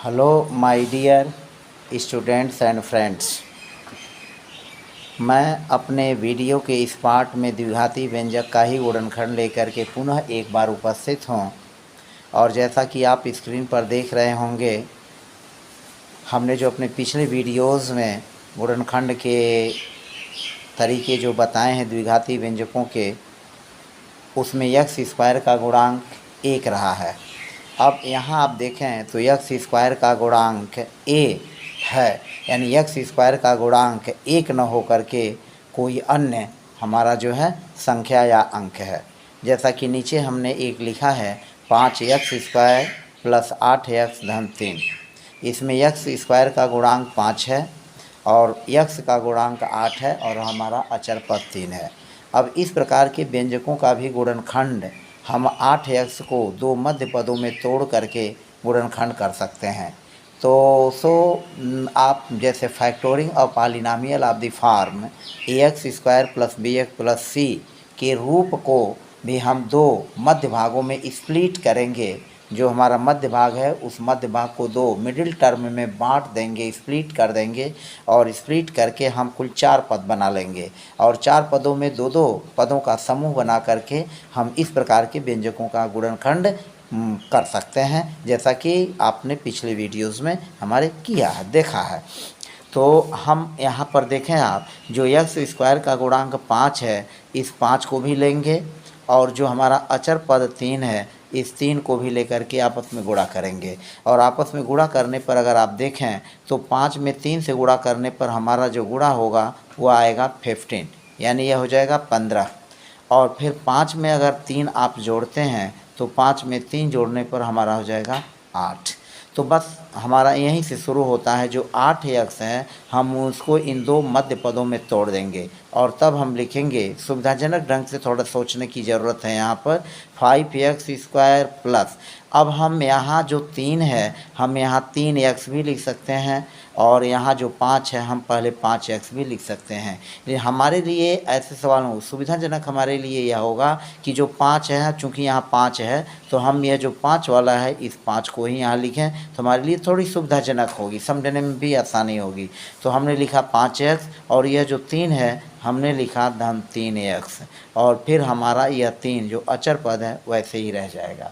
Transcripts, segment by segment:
Hello my dear students and friends. मैं अपने video के इस पार्ट में द्विघाती व्यंजक का ही गुणनखंड लेकर के पुनः एक बार उपस्थित हूँ। और जैसा कि आप स्क्रीन पर देख रहे होंगे, हमने जो अपने पिछले वीडियोस में गुणनखंड के तरीके जो बताए हैं द्विघाती व्यंजकों के, उसमें यक्स स्क्वायर का गुणांक 1 रहा है। अब यहाँ आप देखें तो यक्स स्क्वायर का गुणांक a है, यानी यक्स स्क्वायर का गुणांक 1 न हो करके कोई अन्य हमारा जो है संख्या या अंक है। जैसा कि नीचे हमने एक लिखा है 5x स्क्वायर प्लस 8x धन 3। इसमें यक्स स्क्वायर का गुणांक 5 है और यक्स का गुणांक 8 है और हमारा अचर पद 3 है। अब इस प्रकार के व्यंजकों का भी गुणनखंड हम 8x को दो मध्य पदों में तोड़ करके गुणनखंड कर सकते हैं। तो आप जैसे factoring of polynomial of the form ax square plus bx plus c के रूप को भी हम दो मध्य भागों में स्प्लिट करेंगे। जो हमारा मध्य भाग है उस मध्य भाग को दो मिडिल टर्म में बांट देंगे, स्प्लिट कर देंगे और स्प्लिट करके हम कुल 4 पद बना लेंगे और 4 पदों में दो दो पदों का समूह बना करके हम इस प्रकार के व्यंजकों का गुणनखंड कर सकते हैं, जैसा कि आपने पिछले वीडियोस में हमारे किया है, देखा है। तो हम यहाँ पर देखें आप, जो यक्स स्क्वायर का गुणांक 5 है, इस 5 को भी लेंगे और जो हमारा अचर पद 3 है, इस 3 को भी लेकर के आपस में गुणा करेंगे। और आपस में गुणा करने पर अगर आप देखें तो 5 में 3 से गुणा करने पर हमारा जो गुणा होगा वो आएगा 15, यानी यह हो जाएगा 15। और फिर 5 में अगर 3 आप जोड़ते हैं तो 5 में 3 जोड़ने पर हमारा हो जाएगा 8। तो बस हमारा यहीं से शुरू होता है। जो 8x है हम उसको इन दो मध्य पदों में तोड़ देंगे और तब हम लिखेंगे, सुविधाजनक ढंग से थोड़ा सोचने की ज़रूरत है यहाँ पर, 5x स्क्वायर प्लस, अब हम यहाँ जो 3 है हम यहाँ 3x भी लिख सकते हैं और यहाँ जो 5 है हम पहले 5x भी लिख सकते हैं। ये हमारे लिए ऐसे सवाल हो, सुविधाजनक हमारे लिए यह होगा कि जो 5 है, चूँकि यहाँ 5 है तो हम यह जो 5 वाला है इस 5 को ही यहाँ लिखें तो हमारे लिए थोड़ी सुविधाजनक होगी, समझने में भी आसानी होगी। तो हमने लिखा 5x और यह जो 3 है हमने लिखा धन 3x और फिर हमारा यह 3 जो अचर पद है वैसे ही रह जाएगा।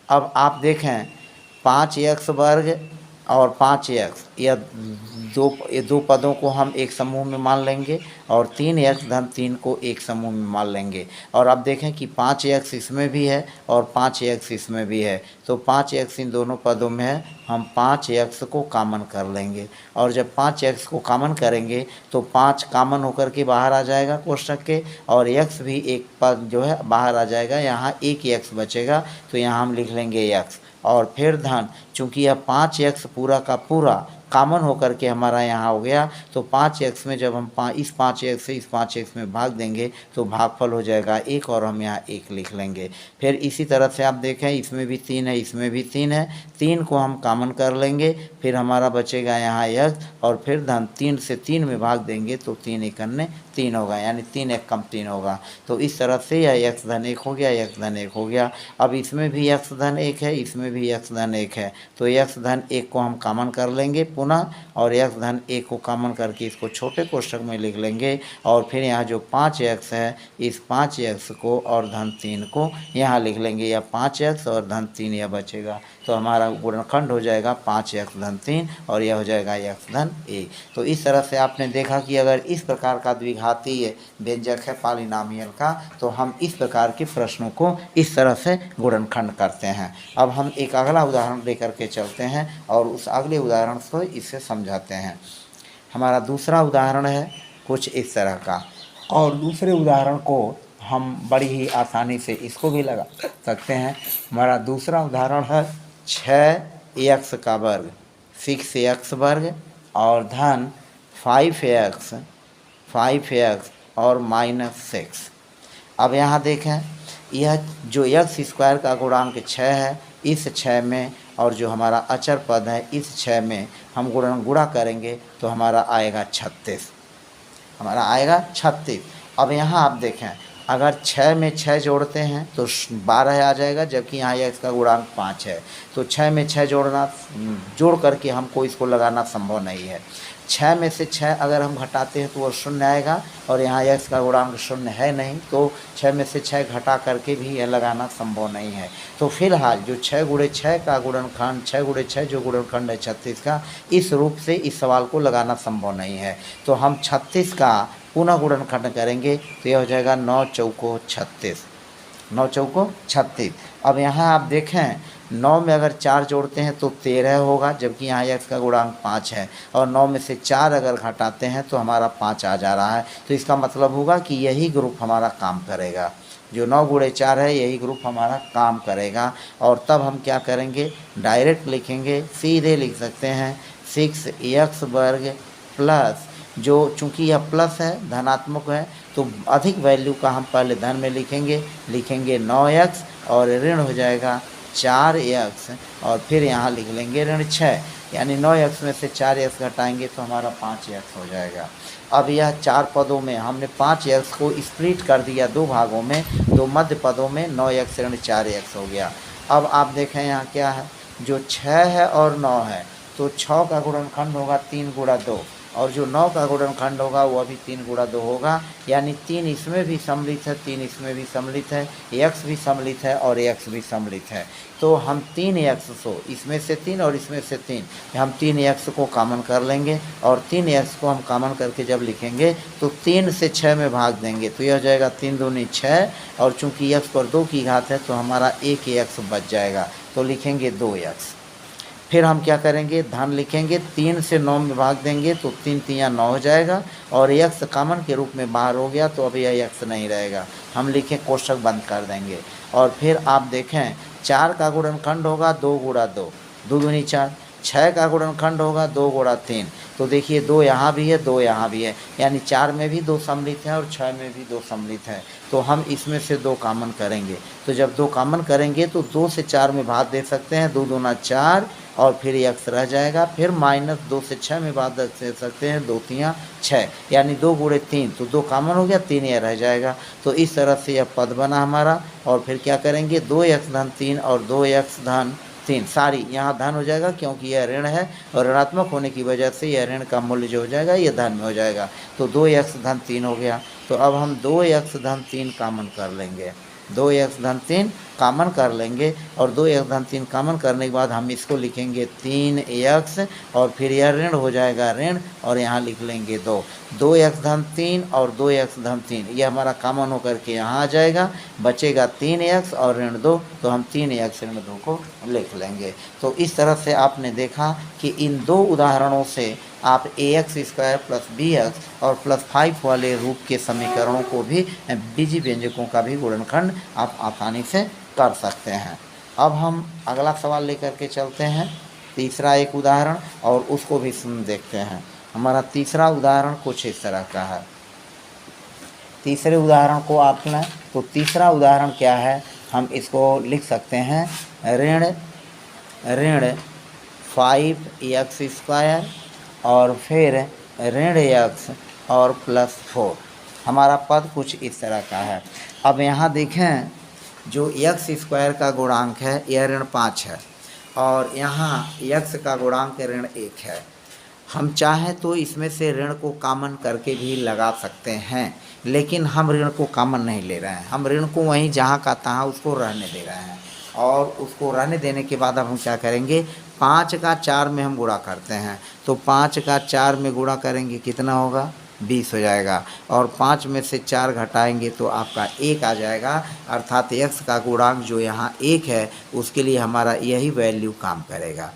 अब आप देखें 5x वर्ग और 5x, ये दो पदों को हम एक समूह में मान लेंगे और 3x धन 3 को एक समूह में मान लेंगे। और अब देखें कि 5x इसमें भी है और 5x इसमें भी है, तो 5x इन दोनों पदों में है, हम 5x को कॉमन कर लेंगे और जब 5x को कॉमन करेंगे तो 5 कॉमन होकर के बाहर आ जाएगा कोष्ठक के और x भी एक पद जो है बाहर आ जाएगा, यहाँ एक x बचेगा तो यहाँ हम लिख लेंगे x और फिर धन, चूँकि यह 5x पूरा का पूरा कॉमन होकर के हमारा यहाँ हो गया तो 5x में जब हम इस 5x से इस 5x में भाग देंगे तो भागफल हो जाएगा 1 और हम यहाँ 1 लिख लेंगे। फिर इसी तरह से आप देखें इसमें भी 3 है, इसमें भी 3 है, 3 को हम कॉमन कर लेंगे, फिर हमारा बचेगा यहाँ x और फिर धन 3 से 3 में भाग देंगे तो 3 एक अन्य 3 होगा, यानी 3 एक कम 3 होगा। तो इस तरह से यह x धन 1 हो गया, x धन 1 हो गया। अब इसमें भी x धन 1 है, इसमें भी x धन 1 है, तो x धन 1 को हम कॉमन कर लेंगे पुनः और x धन 1 को कॉमन करके इसको छोटे कोष्ठक में लिख लेंगे और फिर यहाँ जो 5x है इस 5x को और धन 3 को यहाँ लिख लेंगे, या 5x और धन 3 यह बचेगा तो हमारा गुणनखंड हो जाएगा 5x धन 3 और यह हो जाएगा x धन 1। तो इस तरह से आपने देखा कि अगर इस प्रकार का द्विघातीय व्यंजक है पॉलिनॉमियल का तो हम इस प्रकार के प्रश्नों को इस तरह से गुणनखंड करते हैं। अब हम एक अगला उदाहरण लेकर के चलते हैं और उस अगले उदाहरण को इससे समझाते हैं। हमारा दूसरा उदाहरण है कुछ इस तरह का, और दूसरे उदाहरण को हम बड़ी ही आसानी से इसको भी लगा सकते हैं। हमारा दूसरा उदाहरण है 6x का वर्ग 6x वर्ग और धन 5x और -6। अब यहाँ देखें यह जो x स्क्वायर का गुणांक 6 है, इस 6 में और जो हमारा अचर पद है इस 6 में हम गुणा करेंगे तो हमारा आएगा 36, हमारा आएगा 36। अब यहाँ आप देखें अगर 6 में 6 जोड़ते हैं तो 12 आ जाएगा, जबकि यहाँ यह इसका गुणांक 5 है। तो 6 में 6 जोड़ करके हमको इसको लगाना संभव नहीं है। 6 में से 6 अगर हम घटाते हैं तो वो 0 आएगा, और यहाँ यह इसका गुणांक 0 है नहीं, तो 6 में से 6 घटा करके भी यह लगाना संभव नहीं है। तो फिलहाल जो 6 गुणे 6 का गुणनखंड, 6 गुणे 6 जो गुणनखंड है 36 का, इस रूप से इस सवाल को लगाना संभव नहीं है। तो हम 36 का पुनः गुणनखंड करेंगे तो यह हो जाएगा 9 चौको 36, 9 चौको 36। अब यहाँ आप देखें 9 में अगर 4 जोड़ते हैं तो 13 होगा, जबकि यहाँ x का गुणांक 5 है, और 9 में से 4 अगर घटाते हैं तो हमारा 5 आ जा रहा है। तो इसका मतलब होगा कि यही ग्रुप हमारा काम करेगा, जो 9 गुणे 4 है यही ग्रुप हमारा काम करेगा। और तब हम क्या करेंगे, डायरेक्ट लिखेंगे, सीधे लिख सकते हैं 6x वर्ग प्लस, जो चूँकि यह प्लस है, धनात्मक है, तो अधिक वैल्यू का हम पहले धन में लिखेंगे 9x, और ऋण हो जाएगा 4x, और फिर यहाँ लिख लेंगे ऋण 6, यानी 9x में से 4x घटाएंगे तो हमारा 5x हो जाएगा। अब यह 4 पदों में हमने 5x को स्प्लिट कर दिया 2 भागों में, 2 मध्य पदों में 9x ऋण 4x हो गया। अब आप देखें यहाँ क्या है, जो 6 है और 9 है, तो 6 का गुणनखंड होगा 3 गुणा 2, और जो 9 का गुणनखंड होगा वो अभी 3 गुणा 2 होगा, यानी 3 इसमें भी सम्मिलित है, 3 इसमें भी सम्मिलित है, x भी सम्मिलित है और x भी सम्मिलित है। तो हम 3x को, इसमें से 3 और इसमें से 3, हम 3x को कॉमन कर लेंगे, और 3x को हम कॉमन करके जब लिखेंगे तो 3 से 6 में भाग देंगे, तो यह हो जाएगा 3 दूनी 6, और चूँकि x पर 2 की घात है तो हमारा 1x बच जाएगा, तो लिखेंगे 2x। फिर हम क्या करेंगे, धन लिखेंगे, 3 से 9 में भाग देंगे तो 3 3 9 हो जाएगा, और x कॉमन के रूप में बाहर हो गया तो अब यह x नहीं रहेगा, हम लिखें कोष्ठक बंद कर देंगे। और फिर आप देखें 4 का गुणनखंड होगा 2 गुणा 2, 2 दूनी 4, 6 का गुणनखंड होगा 2 गुणा 3, तो देखिए 2 यहाँ भी है 2 यहाँ भी है, यानी 4 में भी 2 सम्मिलित है और 6 में भी 2 सम्मिलित है, तो हम इसमें से 2 कॉमन करेंगे। तो जब 2 कॉमन करेंगे तो 2 से 4 में भाग दे सकते हैं, 2 दूना 4, और फिर x रह जाएगा, फिर -2 से 6 में भाग दे सकते हैं, 2 3 6, यानी 2 गुणे 3, तो 2 कॉमन हो गया, 3 यह रह जाएगा। तो इस तरह से यह पद बना हमारा। और फिर क्या करेंगे, 2x धन 3 और 2x धन 3, सारी यहाँ धन हो जाएगा क्योंकि यह ऋण है, और ऋणात्मक होने की वजह से यह ऋण का मूल्य जो हो जाएगा यह धन में हो जाएगा, तो 2x धन 3 हो गया। तो अब हम 2x धन 3 कॉमन कर लेंगे, 2x धन 3 कॉमन कर लेंगे, और 2x धन 3 कॉमन करने के बाद हम इसको लिखेंगे 3x, और फिर यह ऋण हो जाएगा ऋण, और यहाँ लिख लेंगे 2x धन 3 और 2x धन 3, यह हमारा कॉमन होकर के यहाँ आ जाएगा, बचेगा 3x और ऋण 2, तो हम 3x ऋण 2 को लिख लेंगे। तो इस तरह से आपने देखा कि इन 2 उदाहरणों से आप ax² प्लस bx और +5 वाले रूप के समीकरणों को भी, बीजी व्यंजकों का भी गुणनखंड आप आसानी से कर सकते हैं। अब हम अगला सवाल लेकर के चलते हैं, तीसरा एक उदाहरण, और उसको भी देखते हैं। हमारा तीसरा उदाहरण कुछ इस तरह का है। तीसरे उदाहरण को आप लें तो तीसरा उदाहरण क्या है, हम इसको लिख सकते हैं ऋण 5x² और फिर ऋण x और +4। हमारा पद कुछ इस तरह का है। अब यहाँ देखें, जो x² का गुणांक है यह ऋण 5 है, और यहाँ x का गुणांक ऋण 1 है। हम चाहें तो इसमें से ऋण को कॉमन करके भी लगा सकते हैं, लेकिन हम ऋण को कॉमन नहीं ले रहे हैं, हम ऋण को वहीं जहाँ का तहाँ उसको रहने दे रहे हैं। और उसको रहने देने के बाद अब हम क्या करेंगे, 5 का 4 में हम गुणा करते हैं, तो 5 का 4 में गुणा करेंगे कितना होगा, 20 हो जाएगा, और 5 में से 4 घटाएंगे तो आपका 1 आ जाएगा, अर्थात x का गुणांक जो यहाँ 1 है उसके लिए हमारा यही वैल्यू काम करेगा,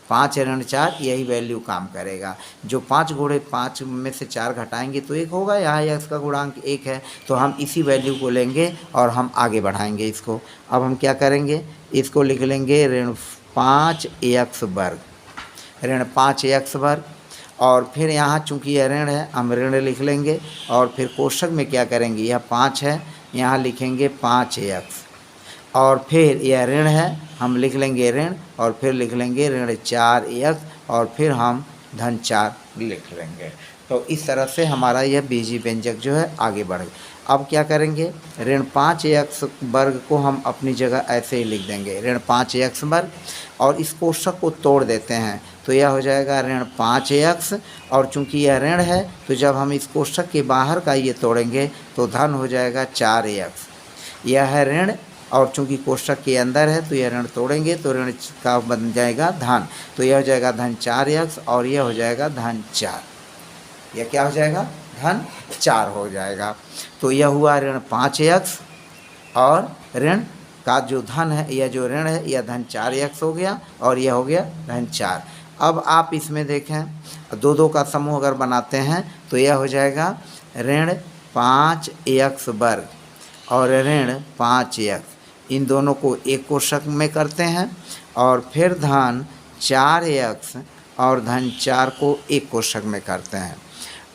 5 ऋण 4 यही वैल्यू काम करेगा। जो 5 गुणे 5 में से 4 घटाएंगे तो 1 होगा, यहाँ x का गुणांक 1 है, तो हम इसी वैल्यू को लेंगे और हम आगे बढ़ाएंगे इसको। अब हम क्या करेंगे, इसको लिख लेंगे ऋण 5x वर्ग, ऋण 5x वर्ग, और फिर यहाँ चूँकि यह ऋण है हम ऋण लिख लेंगे, और फिर कोष्ठक में क्या करेंगे, यह 5 है, यहाँ लिखेंगे 5x, और फिर यह ऋण है हम लिख लेंगे ऋण, और फिर लिख लेंगे ऋण 4x, और फिर हम धन 4 लिख लेंगे। तो इस तरह से हमारा यह बीजी व्यंजक जो है आगे बढ़ गया। अब क्या करेंगे, ऋण 5x वर्ग को हम अपनी जगह ऐसे ही लिख देंगे, ऋण 5x वर्ग, और इस कोष्ठक को तोड़ देते हैं तो यह हो जाएगा ऋण 5x, और चूंकि यह ऋण है तो जब हम इस कोष्ठक के बाहर का ये तोड़ेंगे तो धन हो जाएगा 4x। यह है ऋण, और चूंकि कोष्ठक के अंदर है तो यह ऋण तोड़ेंगे तो ऋण का बन जाएगा धन, तो यह हो जाएगा धन 4x और यह हो जाएगा धन 4। यह क्या हो जाएगा, धन 4 हो जाएगा। तो यह हुआ ऋण 5x, और ऋण का जो धन है, यह जो ऋण है यह धन 4x हो गया, और यह हो गया धन 4। अब आप इसमें देखें दो दो का समूह अगर बनाते हैं तो यह हो जाएगा ऋण 5x वर्ग और ऋण 5x, इन दोनों को एक कोष्ठक में करते हैं, और फिर धन 4x और धन 4 को एक कोष्ठक में करते हैं।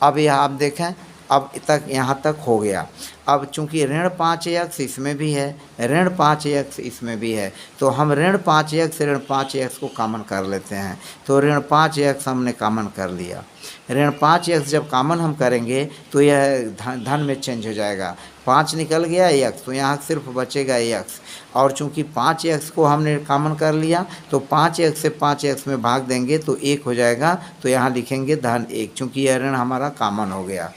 अब यह आप देखें, अब तक यहाँ तक हो गया। अब चूंकि ऋण 5x इसमें भी है, ऋण 5x इसमें भी है, तो हम ऋण 5x को कॉमन कर लेते हैं। तो ऋण 5x हमने कॉमन कर लिया। ऋण 5x जब कॉमन हम करेंगे तो यह धन में चेंज हो जाएगा, 5 निकल गया x, तो यहाँ सिर्फ बचेगा x, और चूंकि 5x को हमने कॉमन कर लिया तो 5x से 5x में भाग देंगे तो 1 हो जाएगा, तो यहाँ लिखेंगे धन 1, चूँकि यह ऋण हमारा कॉमन हो गया।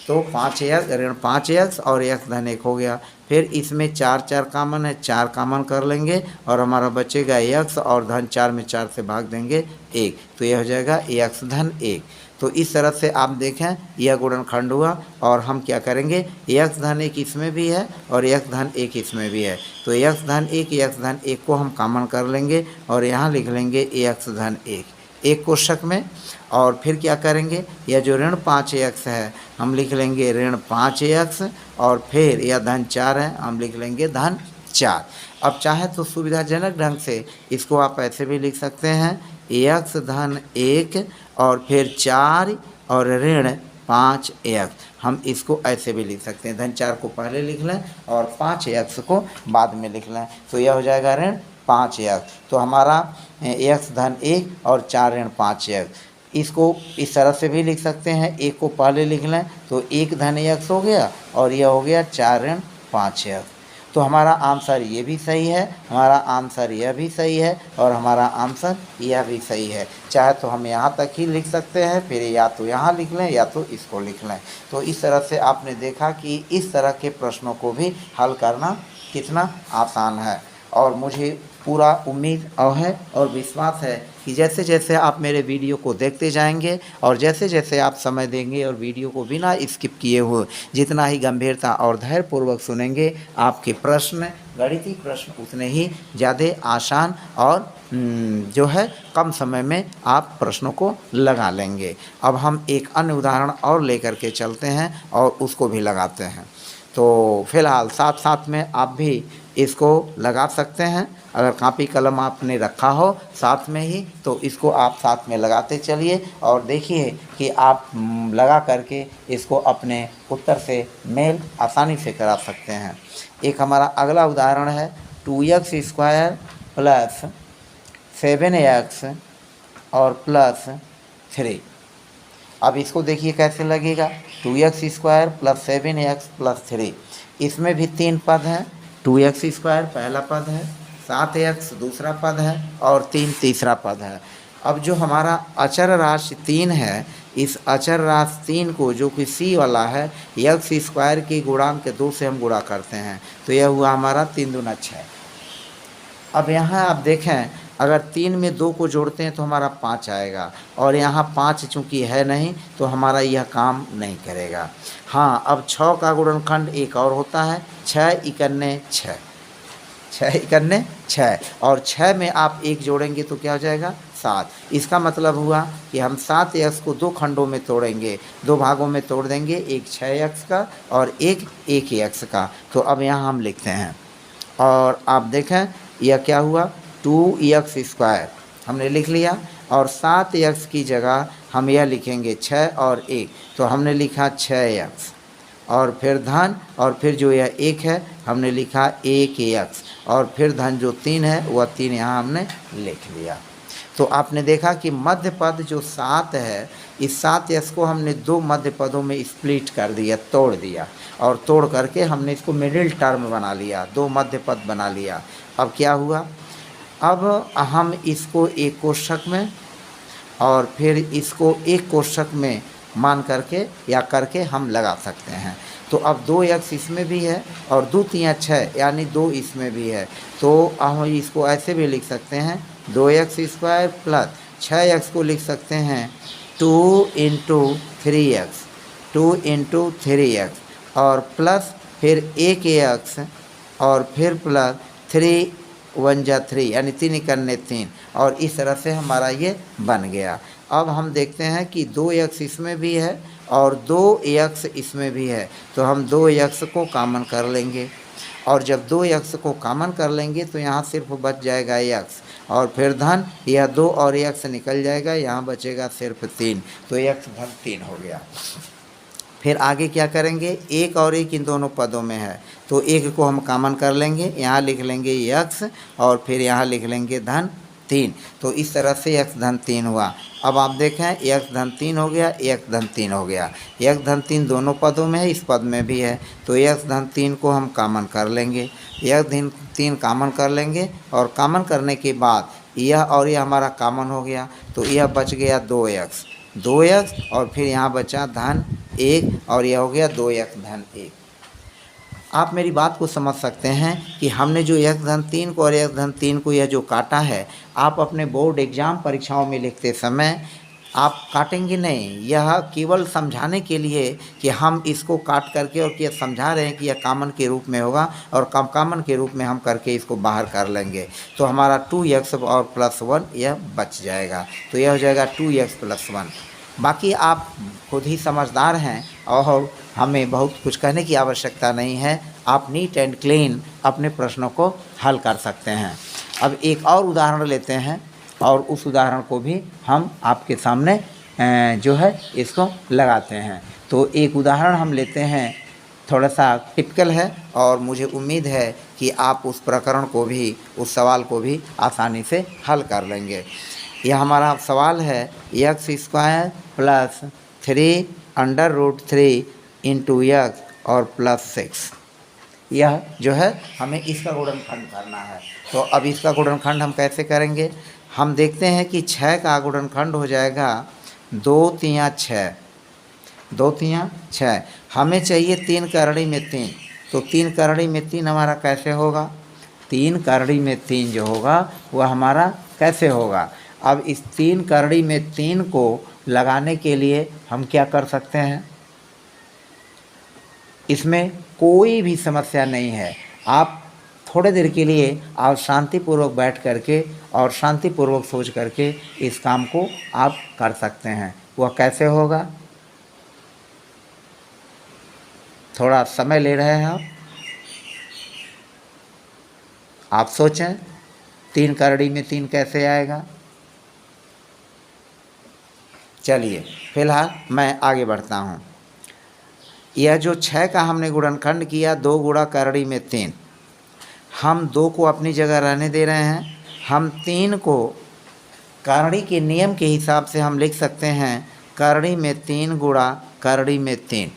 तो 5x ऋण 5x और x धन 1 हो गया। फिर इसमें 4 कॉमन है, 4 कॉमन कर लेंगे और हमारा बचेगा x, और धन 4 में 4 से भाग देंगे 1, तो यह हो जाएगा x धन 1। तो इस तरह से आप देखें यह गुणनखंड हुआ, और हम क्या करेंगे, x धन 1 इसमें भी है और x धन 1 इसमें भी है, तो x धन 1 को हम कॉमन कर लेंगे और यहाँ लिख लेंगे x धन 1 एक कोष्ठक में। और फिर क्या करेंगे, यह जो ऋण 5x है हम लिख लेंगे ऋण 5x, और फिर यह धन 4 है हम लिख लेंगे धन 4। अब चाहे तो सुविधाजनक ढंग से इसको आप ऐसे भी लिख सकते हैं, x धन 1 और फिर 4 और ऋण 5x, हम इसको ऐसे भी लिख सकते हैं, धन 4 को पहले लिख लें और 5x को बाद में लिख लें, तो यह हो जाएगा ऋण 5x। तो हमारा x धन 1 और 4 ऋण 5x, इसको इस तरह से भी लिख सकते हैं, 1 को पहले लिख लें तो 1 धन x हो गया और यह हो गया 4 ऋण 5x। तो हमारा आंसर ये भी सही है, हमारा आंसर यह भी सही है, और हमारा आंसर यह भी सही है। चाहे तो हम यहाँ तक ही लिख सकते हैं, फिर या तो यहाँ लिख लें या तो इसको लिख लें। तो इस तरह से आपने देखा कि इस तरह के प्रश्नों को भी हल करना कितना आसान है, और मुझे पूरा उम्मीद है और विश्वास है कि जैसे जैसे आप मेरे वीडियो को देखते जाएंगे और जैसे जैसे आप समय देंगे और वीडियो को बिना स्किप किए हुए जितना ही गंभीरता और धैर्यपूर्वक सुनेंगे, आपके प्रश्न, गणितीय प्रश्न उतने ही ज़्यादा आसान और जो है कम समय में आप प्रश्नों को लगा लेंगे। अब हम एक अन्य उदाहरण और लेकर के चलते हैं और उसको भी लगाते हैं। तो फिलहाल साथ साथ में आप भी इसको लगा सकते हैं, अगर कापी कलम आपने रखा हो साथ में ही तो इसको आप साथ में लगाते चलिए और देखिए कि आप लगा करके इसको अपने उत्तर से मेल आसानी से करा सकते हैं। एक हमारा अगला उदाहरण है 2x² प्लस 7x और प्लस 3। अब इसको देखिए कैसे लगेगा, 2x² प्लस 7x प्लस 3, इसमें भी 3 पद हैं, 2x² पहला पद है, 7x दूसरा पद है और 3 तीसरा पद है। अब जो हमारा अचर राशि 3 है, इस अचर राशि 3 को जो कि c वाला है x² की गुणांक के 2 से हम गुणा करते हैं, तो यह हुआ हमारा 3 दूना 6। अब यहाँ आप देखें अगर 3 में 2 को जोड़ते हैं तो हमारा 5 आएगा, और यहाँ 5 चूँकि है नहीं तो हमारा यह काम नहीं करेगा। हाँ, अब 6 का गुणनखंड एक और होता है, 6 इकन्ने 6, 6 इकन्ने 6, और 6 में आप 1 जोड़ेंगे तो क्या हो जाएगा 7। इसका मतलब हुआ कि हम 7x को 2 खंडों में तोड़ेंगे, 2 भागों में तोड़ देंगे, एक 6x का और एक 1x का। तो अब यहाँ हम लिखते हैं और आप देखें यह क्या हुआ 2x² हमने लिख लिया, और 7x की जगह हम यह लिखेंगे 6 और 1, तो हमने लिखा 6x, और फिर धन, और फिर जो यह 1 है हमने लिखा 1x, और फिर धन जो 3 है वह 3 यहाँ हमने लिख लिया। तो आपने देखा कि मध्य पद जो 7 है, इस 7x को हमने 2 मध्य पदों में स्प्लिट कर दिया, तोड़ दिया, और तोड़ करके हमने इसको मिडिल टर्म बना लिया, 2 मध्य पद बना लिया। अब क्या हुआ, अब हम इसको एक कोष्ठक में और फिर इसको एक कोष्ठक में मान करके या करके हम लगा सकते हैं। तो अब 2x इसमें भी है और 2 3 6 यानी 2 इसमें भी है, तो हम इसको ऐसे भी लिख सकते हैं 2x² प्लस 6x को लिख सकते हैं 2 × 3x, 2 × 3x और प्लस फिर 1x और फिर प्लस 3 1 जा 3 यानी 3 करने 3, और इस तरह से हमारा ये बन गया। अब हम देखते हैं कि 2x इसमें भी है और 2x इसमें भी है, तो हम 2x को कॉमन कर लेंगे, और जब 2x को कॉमन कर लेंगे तो यहाँ सिर्फ बच जाएगा x, और फिर धन यह 2 और x निकल जाएगा, यहाँ बचेगा सिर्फ 3, तो x धन 3 हो गया। फिर आगे क्या करेंगे, 1 और 1 इन दोनों पदों में है, तो 1 को हम कॉमन कर लेंगे, यहाँ लिख लेंगे x और फिर यहाँ लिख लेंगे धन 3, तो इस तरह से x धन 3 हुआ। अब आप देखें x धन 3 हो गया, x धन 3 हो गया, x धन 3 दोनों पदों में है, इस पद में भी है, तो x धन 3 को हम कॉमन कर लेंगे, x धन 3 कॉमन कर लेंगे, और कॉमन करने के बाद यह और यह हमारा कॉमन हो गया, तो यह बच गया 2x और फिर यहाँ बचा धन 1 और यह हो गया 2x धन 1। आप मेरी बात को समझ सकते हैं कि हमने जो x धन 3 को और x धन 3 को यह जो काटा है, आप अपने बोर्ड एग्ज़ाम परीक्षाओं में लिखते समय आप काटेंगे नहीं, यह केवल समझाने के लिए कि हम इसको काट करके और क्या समझा रहे हैं कि यह कॉमन के रूप में होगा, और कॉमन के रूप में हम करके इसको बाहर कर लेंगे, तो हमारा 2x और प्लस 1 यह बच जाएगा, तो यह हो जाएगा 2x प्लस 1। बाकी आप खुद ही समझदार हैं और हमें बहुत कुछ कहने की आवश्यकता नहीं है, आप नीट एंड क्लीन अपने प्रश्नों को हल कर सकते हैं। अब एक और उदाहरण लेते हैं और उस उदाहरण को भी हम आपके सामने जो है इसको लगाते हैं। तो एक उदाहरण हम लेते हैं, थोड़ा सा टिपिकल है और मुझे उम्मीद है कि आप उस प्रकरण को भी, उस सवाल को भी आसानी से हल कर लेंगे। यह हमारा सवाल है x² प्लस 3 √3 × x और प्लस 6। यह जो है हमें इसका गुणनखंड करना है। तो अब इसका गुणनखंड हम कैसे करेंगे, हम देखते हैं कि 6 का गुणनखंड हो जाएगा 2 3 6, 2 3 6। हमें चाहिए 3 करड़ी में 3, तो 3 करड़ी में 3 हमारा कैसे होगा, 3 करड़ी में 3 जो होगा वह हमारा कैसे होगा। अब इस 3 करड़ी में 3 को लगाने के लिए हम क्या कर सकते हैं, इसमें कोई भी समस्या नहीं है। आप थोड़े देर के लिए आप शांतिपूर्वक बैठ करके और शांतिपूर्वक सोच करके इस काम को आप कर सकते हैं। वह कैसे होगा, थोड़ा समय ले रहे हैं आप सोचें 3 करड़ी में 3 कैसे आएगा। चलिए फिलहाल मैं आगे बढ़ता हूँ। यह जो 6 का हमने गुणनखंड किया 2 गुणा करड़ी में 3, हम 2 को अपनी जगह रहने दे रहे हैं। हम 3 को करड़ी के नियम के हिसाब से हम लिख सकते हैं करड़ी में 3 गुणा करड़ी में 3।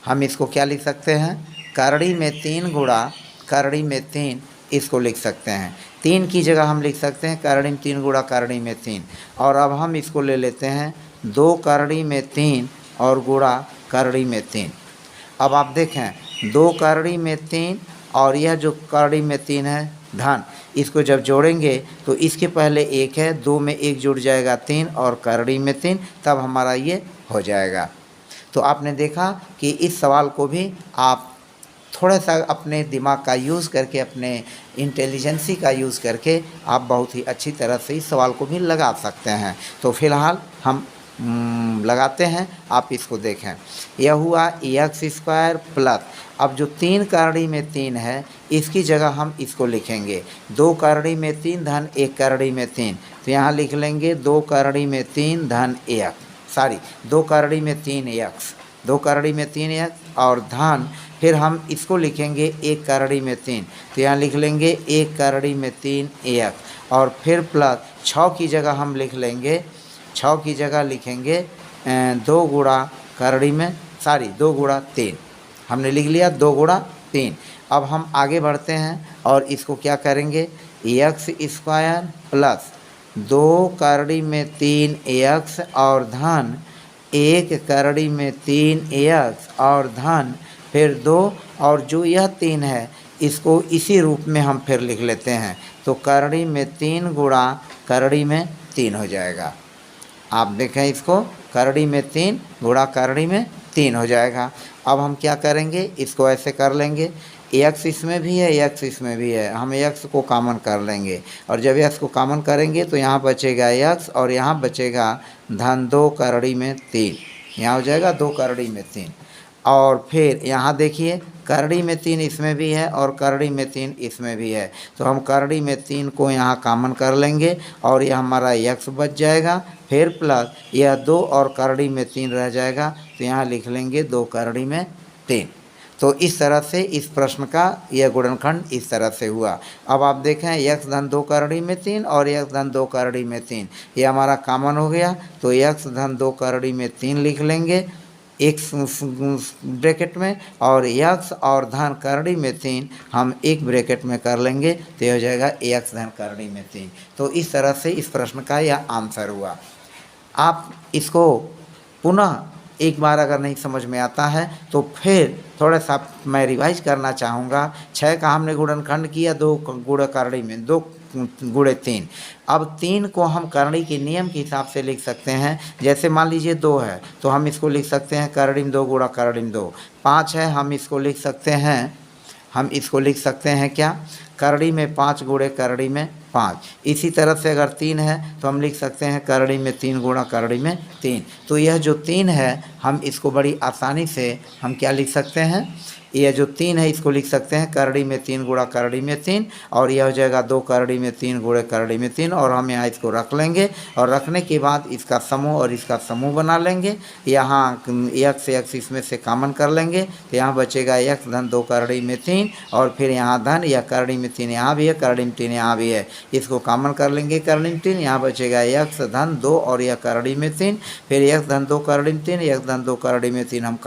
हम इसको क्या लिख सकते हैं, करड़ी में 3 गुणा करड़ी में 3, इसको लिख सकते हैं। 3 की जगह हम लिख सकते हैं करड़ी में 3 गुणा करड़ी में 3। और अब हम इसको ले लेते हैं 2 करड़ी में 3 और गुणा करड़ी में 3। अब आप देखें 2 करड़ी में 3 और यह जो करड़ी में 3 है धन, इसको जब जोड़ेंगे तो इसके पहले 1 है, 2 में 1 जुड़ जाएगा 3 और करड़ी में 3, तब हमारा ये हो जाएगा। तो आपने देखा कि इस सवाल को भी आप थोड़ा सा अपने दिमाग का यूज़ करके, अपने इंटेलिजेंसी का यूज़ करके आप बहुत ही अच्छी तरह से इस सवाल को भी लगा सकते हैं। तो फिलहाल हम लगाते हैं, आप इसको देखें। यह हुआ x² प्लस, अब जो 3 करड़ी में 3 है इसकी जगह हम इसको लिखेंगे 2 करड़ी में 3 धन 1 करड़ी में 3, तो यहाँ लिख लेंगे 2 करड़ी में 3 धन 2 करड़ी में 3 x, 2 करड़ी में 3 एक्स और धन, फिर हम इसको लिखेंगे 1 करड़ी में 3, तो यहाँ लिख लेंगे 1 करड़ी में 3 एक्स और फिर प्लस 6 की जगह हम लिख लेंगे, 6 की जगह लिखेंगे 2 गुणा करड़ी में 2 गुणा 3, हमने लिख लिया 2 गुणा 3। अब हम आगे बढ़ते हैं और इसको क्या करेंगे, एक्स स्क्वायर प्लस 2 करड़ी में 3 एक्स और धन 1 करड़ी में 3 एक्स और धन फिर 2, और जो यह 3 है इसको इसी रूप में हम फिर लिख लेते हैं, तो करड़ी में 3 गुणा करड़ी में 3 हो जाएगा। आप देखें इसको, करड़ी में 3 गुणा करड़ी में 3 हो जाएगा। अब हम क्या करेंगे, इसको ऐसे कर लेंगे, एक्स इसमें भी है एक्स इसमें भी है, हम एक्स को कॉमन कर लेंगे और जब एक्स को कॉमन करेंगे तो यहाँ बचेगा एक्स और यहाँ बचेगा धन 2 करड़ी में 3, यहाँ हो जाएगा 2 करड़ी में 3। और फिर यहाँ देखिए करड़ी में 3 इसमें भी है और करड़ी में 3 इसमें भी है, तो हम करड़ी में 3 को यहाँ कॉमन कर लेंगे और यह हमारा एक्स बच जाएगा, फिर प्लस यह 2 और करड़ी में 3 रह जाएगा, तो यहाँ लिख लेंगे 2 करड़ी में 3। तो इस तरह से इस प्रश्न का यह गुणनखंड इस तरह से हुआ। अब आप देखें एक्स धन 2 करड़ी में 3 और एक्स धन 2 करड़ी में 3, ये हमारा कॉमन हो गया, तो एक्स धन 2 करड़ी में 3 लिख लेंगे एक ब्रैकेट में और एक्स और धन करड़ी में 3 हम एक ब्रैकेट में कर लेंगे, तो यह हो जाएगा एक्स धन करड़ी में 3। तो इस तरह से इस प्रश्न का यह आंसर हुआ। आप इसको पुनः एक बार अगर नहीं समझ में आता है तो फिर थोड़ा सा मैं रिवाइज करना चाहूँगा। 6 का हमने गुणनखंड किया 2 गुणा करड़ी में 2 गुणे 3। अब 3 को हम करड़ी के नियम के हिसाब से लिख सकते हैं, जैसे मान लीजिए 2 है तो हम इसको लिख सकते हैं करड़ी में 2 गुणा करड़ी में 2। 5 है हम इसको लिख सकते हैं क्या, करड़ी में 5 गुणे करड़ी में 5। इसी तरह से अगर 3 है तो हम लिख सकते हैं करड़ी में 3 गुणा करड़ी में 3। तो यह जो 3 है हम इसको बड़ी आसानी से हम क्या लिख सकते हैं, यह जो 3 है इसको लिख सकते हैं करड़ी में 3 गुणा करड़ी में 3 और यह हो जाएगा 2 करड़ी में 3 गुणे करड़ी में 3 और हम यहाँ इसको रख लेंगे और रखने के बाद इसका समूह और इसका समूह बना लेंगे। यहाँ एक्स इसमें से कॉमन कर लेंगे, तो यहाँ बचेगा एक्स धन 2 करड़ी में 3 और फिर यहाँ धन या करड़ी में 3 यहाँ भी है, करड़ी में 3 यहाँ भी है, इसको कॉमन कर लेंगे करड़ी में 3, यहाँ बचेगा एक्स धन 2 और यह करड़ी में 3, फिर एक्स धन 2 करड़ी में 3 एक्स धन 2 करड़ी में 3 हम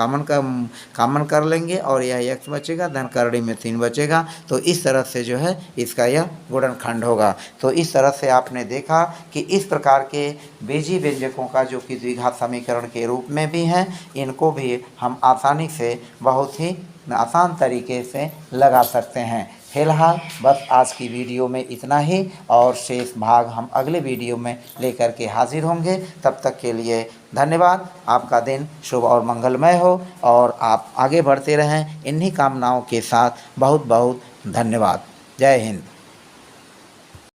कॉमन कर लेंगे और यह एक्स बचेगा धन करड़ी में 3 बचेगा। तो इस तरह से जो है इसका यह गुणनखंड होगा। तो इस तरह से आपने देखा कि इस प्रकार के बीजीय व्यंजकों का जो कि द्विघात समीकरण के रूप में भी हैं, इनको भी हम आसानी से बहुत ही आसान तरीके से लगा सकते हैं। फिलहाल बस आज की वीडियो में इतना ही और शेष भाग हम अगले वीडियो में लेकर के हाजिर होंगे। तब तक के लिए धन्यवाद। आपका दिन शुभ और मंगलमय हो और आप आगे बढ़ते रहें, इन्हीं कामनाओं के साथ बहुत बहुत धन्यवाद। जय हिंद।